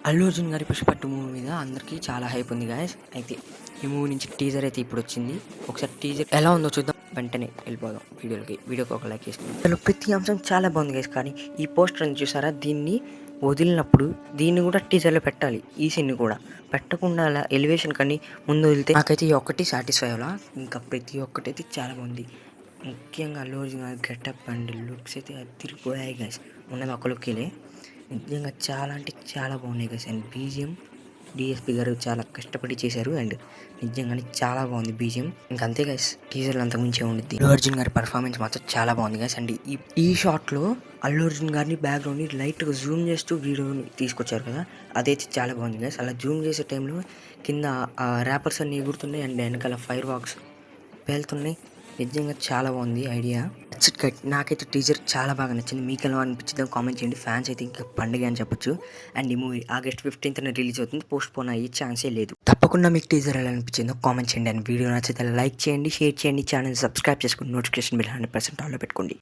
అల్లు అర్జున్ గారి 'పుష్ప 2' మూవీ మీద అందరికీ చాలా హైప్ ఉంది గాయ్స్. అయితే ఈ మూవీ నుంచి టీజర్ అయితే ఇప్పుడు వచ్చింది. ఒకసారి టీజర్ ఎలా ఉందో చూద్దాం. వెంటనే వెళ్ళిపోదాం వీడియోకి ఒక లైక్ చేసుకుందాం. అసలు ప్రతి అంశం చాలా బాగుంది గాయ్స్. కానీ ఈ పోస్టర్ అని చూసారా, దీన్ని వదిలినప్పుడు దీన్ని కూడా టీజర్లో పెట్టాలి. ఈ సీన్ కూడా పెట్టకుండా అలా ఎలివేషన్ కానీ ముందు వదిలితే నాకైతే ఈ ఒక్కటి సాటిస్ఫై అవ్వాలా. ఇంకా ప్రతి ఒక్కటి అయితే చాలా బాగుంది. ముఖ్యంగా అల్లు అర్జున్ గారి గెటప్ అండ్ లుక్స్ అయితే అదిరిపోయాయి గాయ్స్. ఉన్నది ఒక లుక్కిలే నిజంగా చాలా అంటే చాలా బాగున్నాయి గైస్. అండ్ బీజిఎం డిఎస్పి గారు చాలా కష్టపడి చేశారు. అండ్ నిజంగానే చాలా బాగుంది బీజిఎం. ఇంకా అంతే గైస్, టీజర్లు అంతకుమించే ఉండిద్ది. అల్లు అర్జున్ గారి పర్ఫార్మెన్స్ మాత్రం చాలా బాగుంది గైస్. అండ్ ఈ షాట్లో అల్లు అర్జున్ గారిని బ్యాక్గ్రౌండ్ని లైట్గా జూమ్ చేస్తూ వీడియోని తీసుకొచ్చారు కదా, అదైతే చాలా బాగుంది గైస్. అలా జూమ్ చేసే టైంలో కింద ర్యాపర్స్ అన్ని ఎగురుతున్నాయి అండ్ వెనకాల ఫైర్ వాక్స్ పేలుతున్నాయి. నిజంగా చాలా బాగుంది ఐడియా. నాకైతే టీజర్ చాలా బాగా నచ్చింది. మీకు ఎలా అనిపించిందో కామెంట్ చేయండి. ఫ్యాన్స్ అయితే ఇంకా పండుగ అని చెప్పొచ్చు. అండ్ ఈ మూవీ August 15th రిలీజ్ అవుతుంది. పోస్ట్ పోన్ అయ్యే ఛాన్సే లేదు. తప్పకుండా మీకు టీజర్ ఎలా అనిపించిందో కామెంట్ చేయండి. అండ్ వీడియో నచ్చితే లైక్ చేయండి, షేర్ చేయండి, ఛానల్ సబ్స్క్రైబ్ చేసుకుని నోటిఫికేషన్ బిల్ 100% ఆన్లో పెట్టుకోండి.